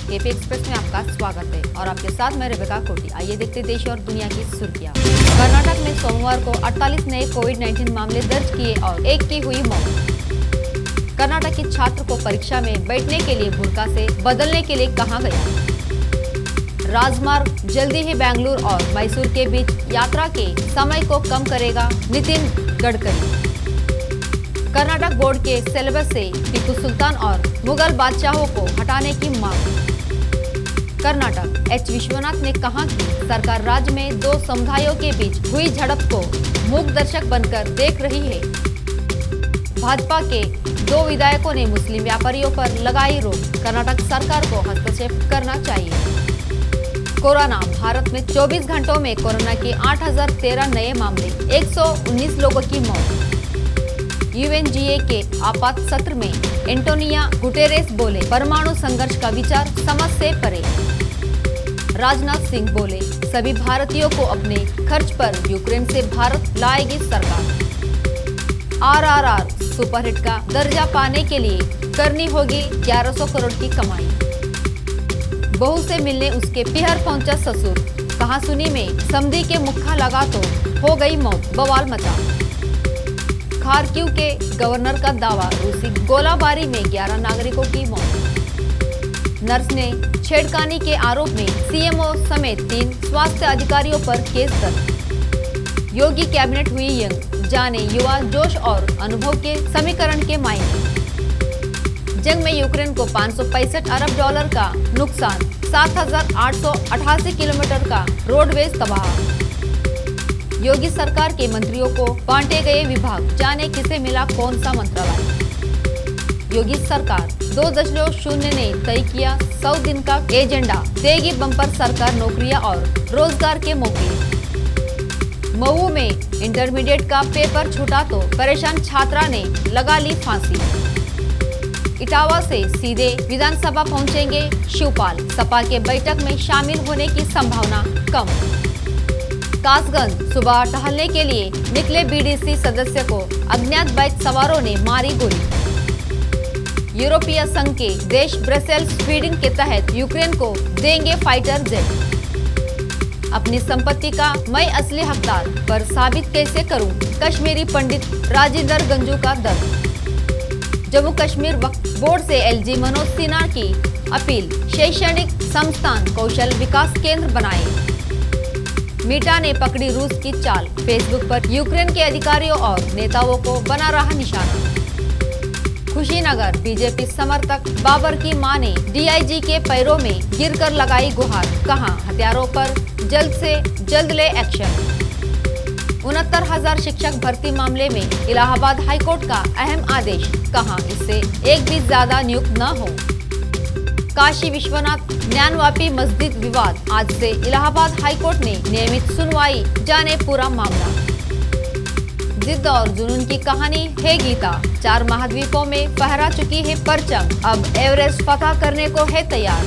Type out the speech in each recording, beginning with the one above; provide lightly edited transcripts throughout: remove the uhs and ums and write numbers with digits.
KP express में आपका स्वागत है और आपके साथ मैं रेबेका कोटी। आइए देखते देश और दुनिया की सुर्खियां। कर्नाटक में सोमवार को 48 नए कोविड-19 मामले दर्ज किए और एक की हुई मौत। कर्नाटक के छात्र को परीक्षा में बैठने के लिए बुर्का से बदलने के लिए कहा गया। राजमार्ग जल्दी ही बेंगलुरु और मैसूर के बीच यात्रा के समय को कम करेगा, नितिन गडकरी। कर्नाटक बोर्ड के सिलेबस से टीपू सुल्तान और मुगल बादशाहों को हटाने की मांग। कर्नाटक एच विश्वनाथ ने कहा कि सरकार राज्य में दो समुदायों के बीच हुई झड़प को मूक दर्शक बनकर देख रही है। भाजपा के दो विधायकों ने मुस्लिम व्यापारियों पर लगाई रोक। कर्नाटक सरकार को हस्तक्षेप करना चाहिए। कोरोना, भारत में 24 घंटों में कोरोना के 8013 नए मामले, 119 लोगों की मौत। यूएनजीए के आपात सत्र में एंटोनियो गुटेरेस बोले, परमाणु संघर्ष का विचार समझ से परे। राजनाथ सिंह बोले, सभी भारतीयों को अपने खर्च पर यूक्रेन से भारत लाएगी सरकार। आरआरआर सुपरहिट का दर्जा पाने के लिए करनी होगी 1100 करोड़ की कमाई। बहू से मिलने उसके पिहर पहुंचा ससुर, कहा सुनी में समधी के मुक्का लगा तो हो गई मौत, बवाल मचा। खार्किव के गवर्नर का दावा, रूसी गोलाबारी में 11 नागरिकों की मौत। नर्स ने छेड़खानी के आरोप में सीएमओ समेत 3 स्वास्थ्य अधिकारियों पर केस दर्ज। योगी कैबिनेट हुई यंग, जाने युवा जोश और अनुभव के समीकरण के मायने। जंग में यूक्रेन को 565 अरब डॉलर का नुकसान, 7,888 किलोमीटर का रोडवेज तबाह। योगी सरकार के मंत्रियों को बांटे गए विभाग, जाने किसे मिला कौन सा मंत्रालय। योगी सरकार 2.0 ने तय किया 100 दिन का एजेंडा, देगी बम्पर सरकार नौकरियां और रोजगार के मौके। मऊ में इंटरमीडिएट का पेपर छूटा तो परेशान छात्रा ने लगा ली फांसी। इटावा से सीधे विधानसभा पहुंचेंगे शिवपाल, सपा के बैठक में शामिल होने की संभावना कम। कासगंज, सुबह टहलने के लिए निकले बीडीसी सदस्य को अज्ञात बाइक सवारों ने मारी गोली। यूरोपीय संघ के देश ब्रसेल्स फीडिंग के तहत यूक्रेन को देंगे फाइटर जेट। अपनी संपत्ति का मैं असली हकदार पर साबित कैसे करूं, कश्मीरी पंडित राजेंद्र गंजू का दर्द। जम्मू कश्मीर वक्फ बोर्ड से एलजी मनोज सिन्हा की अपील, शैक्षणिक संस्थान कौशल विकास केंद्र बनाए। मीटा ने पकड़ी रूस की चाल, फेसबुक पर यूक्रेन के अधिकारियों और नेताओं को बना रहा निशाना। खुशीनगर, बीजेपी समर्थक बाबर की मां ने डीआईजी के पैरों में गिरकर लगाई गुहार, कहा हत्यारों पर जल्द से जल्द ले एक्शन। 69,000 शिक्षक भर्ती मामले में इलाहाबाद हाईकोर्ट का अहम आदेश, कहा इससे एक भी ज्यादा नियुक्त न हो। काशी विश्वनाथ ज्ञानवापी मस्जिद विवाद, आज से इलाहाबाद हाईकोर्ट ने नियमित सुनवाई, जाने पूरा मामला। जिद और जुनून की कहानी है गीता, 4 महाद्वीपों में फहरा चुकी है परचम, अब एवरेस्ट फतह करने को है तैयार।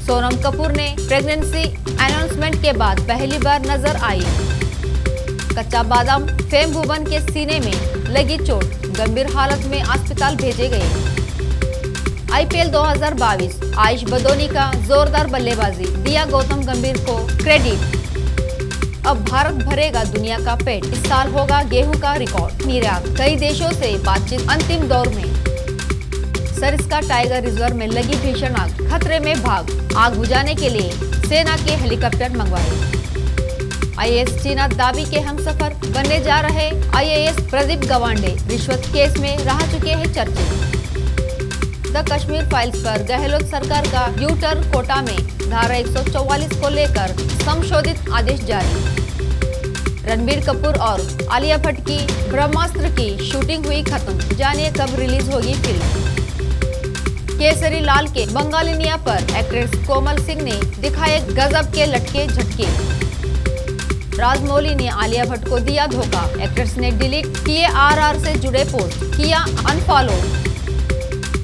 सोनम कपूर ने प्रेगनेंसी अनाउंसमेंट के बाद पहली बार नजर आई। कच्चा बादाम फेम भुवन के सीने में लगी चोट, गंभीर हालत में अस्पताल भेजे गए। आईपीएल 2022, आयुष बदोनी का जोरदार बल्लेबाजी, दिया गौतम गंभीर को क्रेडिट। अब भारत भरेगा दुनिया का पेट, इस साल होगा गेहूं का रिकॉर्ड निर्यात। कई देशों से बातचीत अंतिम दौर में। सरिस्का टाइगर रिजर्व में लगी भीषण आग, खतरे में भाग। आग बुझाने के लिए सेना के हेलीकॉप्टर मंगवाए। आईएएस चीना दावी के हमसफर बनने जा रहे आईएएस प्रदीप गवांडे, रिश्वत केस में रह चुके हैं चर्चे। द कश्मीर फाइल्स पर गहलोत सरकार का यू टर्न, कोटा में धारा 144 को लेकर संशोधित आदेश जारी। रणबीर कपूर और आलिया भट्ट की ब्रह्मास्त्र की शूटिंग हुई खत्म, जानिए कब रिलीज होगी फिल्म। केसरी लाल के बंगालिनिया पर एक्ट्रेस कोमल सिंह ने दिखाए गजब के लटके झटके। राजमौली ने आलिया भट्ट को दिया धोखा, एक्ट्रेस ने डिलीट किए आरआर से जुड़े पोस्ट, किया अनफॉलो।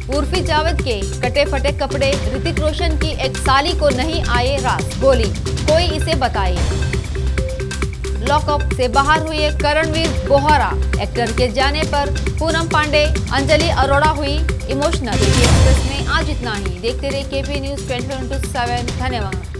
उर्फी जावेद के कटे फटे कपड़े, ऋतिक रोशन की एक साली को नहीं आए रास, बोली कोई इसे बताए। लॉकअप से बाहर हुए करणवीर बोहरा। एक्टर के जाने पर पूनम पांडे, अंजलि अरोड़ा हुई इमोशनल। एक्सप्रेस में आज इतना ही। देखते रहिए केपी न्यूज़ 24/7। धन्यवाद।